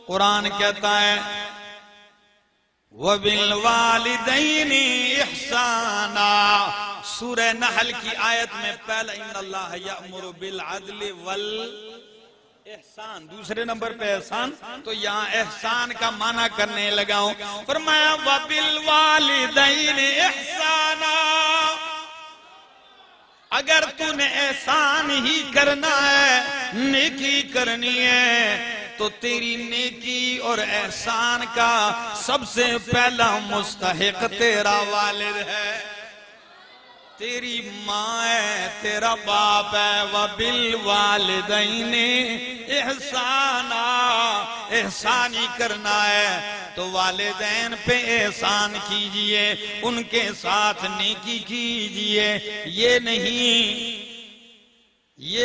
कुरान कहता है वबिल वालिदैनि इहसाना। सूरह नहल की आयत में पहला इन्नल्लाह यअमुरु बिल अदलि वल एहसान, दूसरे नंबर पे एहसान, तो यहाँ एहसान का माना करने लगा हूं। फरमाया वबिल वालिदैनि इहसाना, अगर तूने एहसान ही करना है, नेकी करनी है, तो तेरी नेकी और एहसान का सबसे पहला मुस्तहिक तेरा वालिद है, तेरी माँ है, तेरा बाप है। वबिल वालिदैनि इहसाना, एहसान ही करना है तो वालिदैन पे एहसान कीजिए, उनके साथ नेकी कीजिए। ये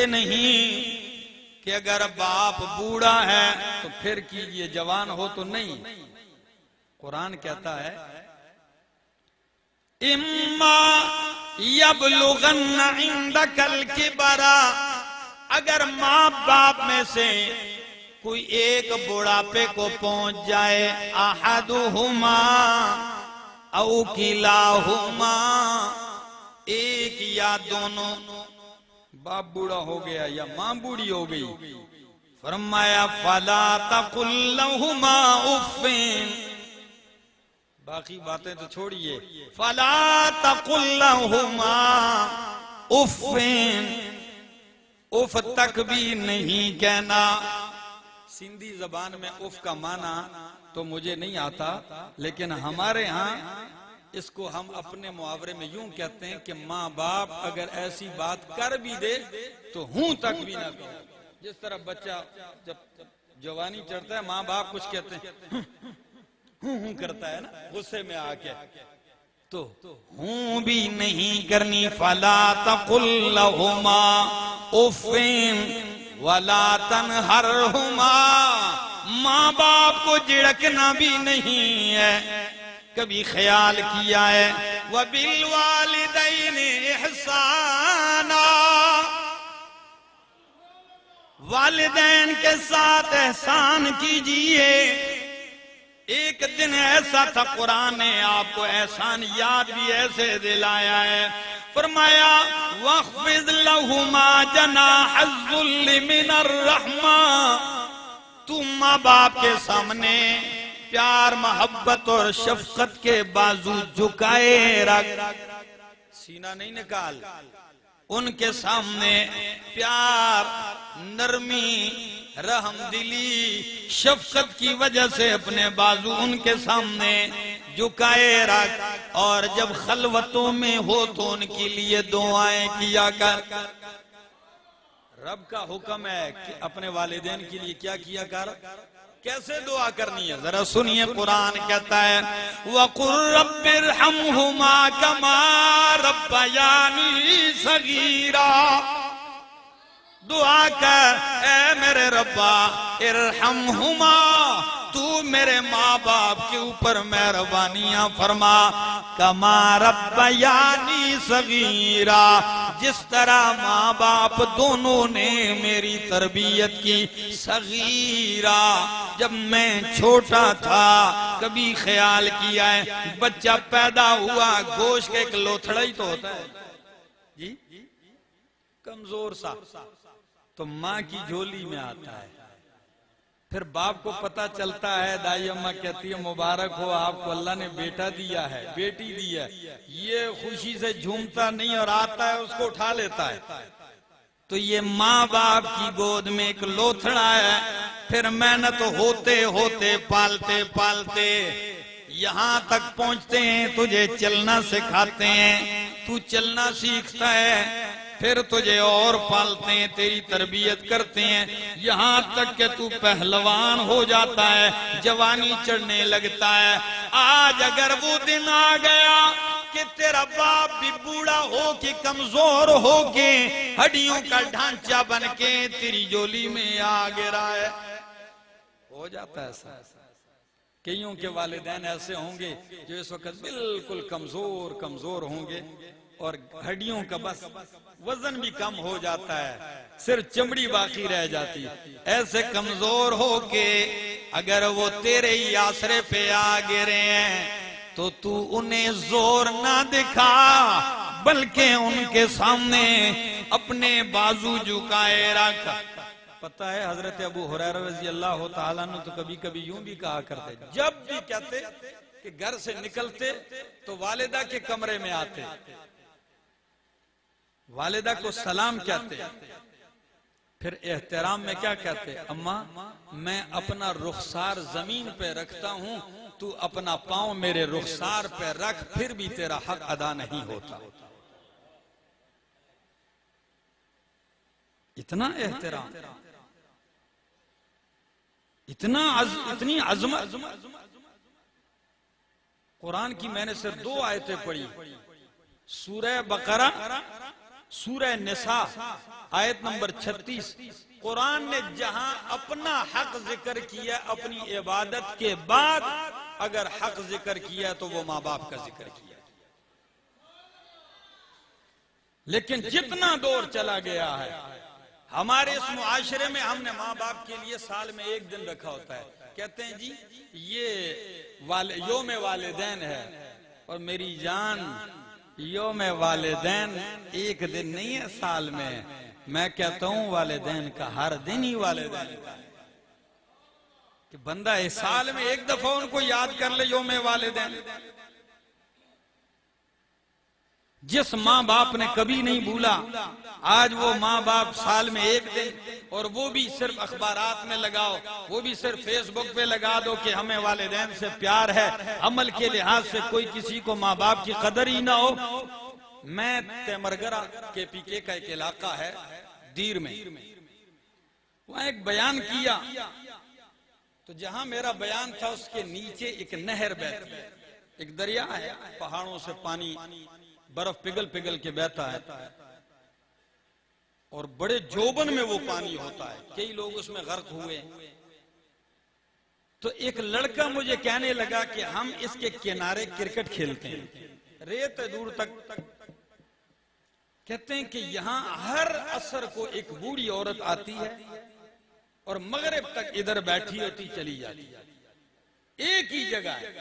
नहीं कि अगर बाप बूढ़ा है तो फिर कीजिए, जवान हो तो नहीं। कुरान कहता है इम्मा यबलुगन्ना इंदकल किबरा, अगर माँ बाप में से कोई एक बुढ़ापे को पहुंच जाए, अहदुहुमा औ किलाहुमा, एक या दोनों, बाप बूढ़ा हो गया या माँ बूढ़ी हो गई, फरमाया फला तकुल लहुमा उफ़्फ़िन, बाकी बातें तो छोड़िए, फला तकुल लहुमा उफ़्फ़िन, उफ तक भी नहीं कहना। सिंधी जबान में उफ का माना तो मुझे नहीं आता, लेकिन हमारे यहाँ इसको हम अपने मुहावरे में यूं कहते हैं कि माँ बाप अगर ऐसी बात कर भी दे तो हूं तक भी ना कहो। जिस तरह बच्चा जब जवानी चढ़ता है, माँ बाप कुछ कहते हैं हूं करता है ना गुस्से में आके, तो हूं भी नहीं करनी। फला तकुल लहुमा उफ़्फ़िन वला तनहरहुमा, माँ बाप को झिड़कना भी नहीं है। कभी ख्याल किया है वबिल वालिदैनि इहसाना, वालिदैन के साथ एहसान कीजिए। एक दिन ऐसा था, कुरान ने आपको एहसान याद भी ऐसे दिलाया है। फरमाया वख्फिज़ लहुमा जनाहज़्ज़ुल्लि मिनर रहमा, तुम माँ बाप के सामने प्यार मोहब्बत और शफकत के बाजू झुकाए रख, सीना नहीं निकाल। उनके सामने प्यार, नरमी, रहमदिली, शफकत की वजह से अपने बाजू उनके सामने झुकाए रख, और जब खलवतों में हो तो उनके लिए दुआएं किया कर। रब का हुक्म है कि अपने वालिदैन के लिए क्या किया कर, कैसे दुआ करनी है, जरा सुनिए। कुरान कहता है वक़ुल रब्बिरहमहुमा कमा रब्बयानी सगीरा, दुआ कर ऐ मेरे रब्बा इरहमहुमा, तू मेरे माँ बाप के ऊपर मेहरबानियां फरमा, कमा रब्बयानी सगीरा, जिस तरह माँ बाप दोनों ने मेरी तरबियत की, सगीरा, जब मैं छोटा था। कभी ख्याल किया है बच्चा पैदा हुआ, गोश्त का एक लोथड़ा ही तो होता है जी, कमजोर सा, तो माँ की झोली में आता है। फिर बाप को पता चलता है, दाई अम्मा कहती है मुबारक हो आपको, अल्लाह ने बेटा दिया है, बेटी दी है। ये खुशी से झूमता नहीं और आता है उसको उठा लेता है। तो ये माँ बाप की गोद में एक लोथड़ा है। फिर मेहनत होते होते पालते पालते यहाँ तक पहुँचते हैं, तुझे चलना सिखाते हैं, तू चलना सीखता है, फिर तुझे और पालते हैं, तेरी तरबियत करते हैं, यहाँ तक कि तू पहलवान हो जाता है, जवानी चढ़ने लगता है। आज अगर वो दिन आ गया कि तेरा बाप भी बूढ़ा हो के, कमजोर हो के, हड्डियों का ढांचा बन के तेरी झोली में आ गिरा है, हो जाता है ऐसा। कईयों के वालिदैन ऐसे होंगे जो इस वक्त बिल्कुल कमजोर कमजोर होंगे और हड्डियों का बस वजन भी कम हो जाता है, सिर्फ चमड़ी बाकी रह जाती है। ऐसे कमजोर हो के अगर वो तेरे ही आसरे पे आ गिरे हैं तो तू उन्हें जोर ना दिखा, बल्कि उनके सामने अपने बाजू झुकाए रख। पता है हजरत अबू हुरैरा रज़ी अल्लाह ताला अन्हु तो कभी कभी यूं भी कहा करते, जब भी कहते कि घर से निकलते तो वालिदा के कमरे में आते, वालिदा को सलाम कहते, फिर एहतराम में क्या कहते, अम्मा मैं अपना रुखसार जमीन पे रखता हूं, तू अपना पांव मेरे रुखसार पे रख, फिर भी तेरा हक अदा नहीं होता। इतना एहतराम, इतनी अजमत। कुरान की मैंने सिर्फ 2 आयतें पढ़ी, सूरह बकरा, सूरह निसा, आयत नंबर 36। कुरान ने जहां अपना हक जिक्र किया अपनी इबादत के बाद, अगर हक जिक्र किया तो वो माँ बाप का जिक्र किया। लेकिन जितना दौर चला गया है हमारे इस मुआशरे में, हमने माँ बाप के लिए साल में 1 दिन रखा होता है। कहते हैं जी ये योम वालिदैन है, और मेरी जान योम वालिदैन 1 दिन नहीं है साल में। मैं कहता हूं वालिदैन का हर दिन ही वालिदैन का है, कि बंदा इस साल में 1 दफा उनको याद कर ले योम वालिदैन। जिस माँ बाप ने कभी नहीं भूला, आज वो माँ बाप साल में 1 दिन, और वो भी सिर्फ अखबारात में लगाओ, वो भी सिर्फ फेसबुक पे लगा दो कि हमें वालिदैन से प्यार है, अमल के लिहाज से कोई किसी को माँ बाप की कदर ही ना हो। मैं तेमरगरा KPK का एक इलाका है दीर में, वहां एक बयान किया, तो जहां मेरा बयान था उसके नीचे एक नहर बहती है, एक दरिया है, पहाड़ों से पानी बर्फ पिघल पिघल के बहता है, और बड़े जोबन में वो पानी होता है, कई लोग उसमें गर्क हुए। तो एक लड़का मुझे कहने लगा कि हम इसके किनारे क्रिकेट खेलते हैं, रेत दूर तक। कहते हैं कि यहां हर असर को एक बूढ़ी औरत आती है और मगरिब तक इधर बैठी होती चली जाती है, एक ही जगह है,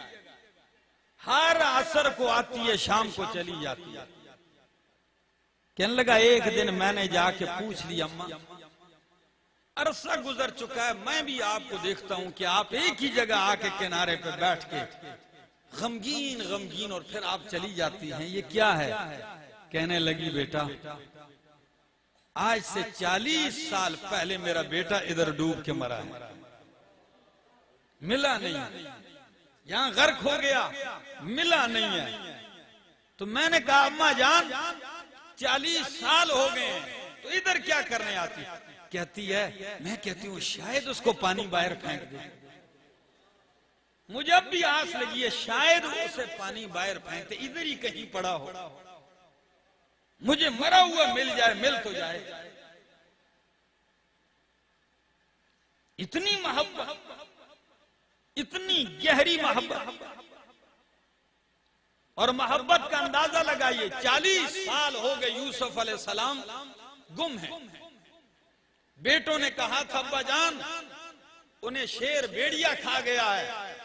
हर असर को आती है, शाम को चली जाती है। कहने लगा एक दिन मैंने जाके पूछ लिया, अम्मा अरसा गुजर चुका है, मैं भी आपको देखता हूं कि आप एक ही जगह आके किनारे पे बैठ के गमगीन गमगीन और फिर आप चली जाती हैं, ये क्या है? कहने लगी बेटा आज से 40 साल पहले मेरा बेटा इधर डूब के मरा है, मिला नहीं, यहां गर्क हो गया, मिला नहीं है। तो मैंने कहा अम्मा जान 40 साल हो गए तो इधर क्या करने आती? कहती है मैं कहती हूँ शायद उसको पानी बाहर फेंक दे, मुझे अब भी आस लगी है शायद उसे पानी बाहर फेंकते, इधर ही कहीं पड़ा हो, मुझे मरा हुआ मिल जाए, मिल तो जाए। इतनी मोहब्बत, इतनी गहरी मोहब्बत, और मोहब्बत का अंदाजा लगाइए 40 साल हो गए यूसुफ अलैहिस्सलाम गुम है। बेटों ने कहा था अब्बा जान उन्हें शेर भेड़िया खा गया है,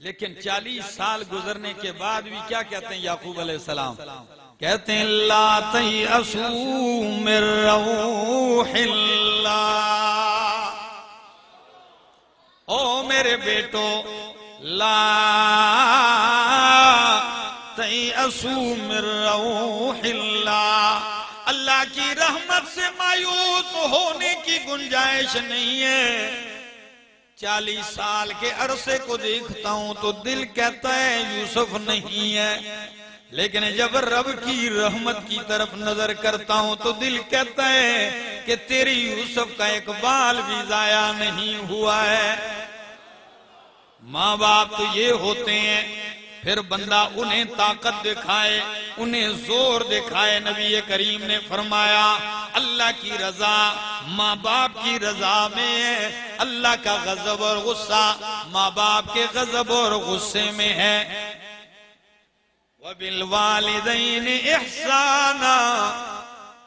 लेकिन 40 साल गुजरने के बाद भी क्या कहते हैं याकूब अलैहिस्सलाम? कहते हैं ला तयअसू मिर रऊहिल्लाह, ओ मेरे बेटो ला तयअसू मिर रऊहिल्लाह, अल्लाह की रहमत से मायूस होने की गुंजाइश नहीं है। 40 साल के अरसे को देखता हूं तो दिल कहता है यूसुफ नहीं है, लेकिन जब रब की रहमत की तरफ नजर करता हूं तो दिल कहता है कि तेरे यूसुफ का एक बाल भी जाया नहीं हुआ है। माँ बाप तो ये होते हैं, फिर बंदा उन्हें ताकत दिखाए, उन्हें जोर दिखाए। नबी करीम ने फरमाया अल्लाह की रजा माँ बाप की रजा में है, अल्लाह का गजब और गुस्सा माँ बाप के गजब और गुस्से में है। वबिल वालिदैन इहसाना,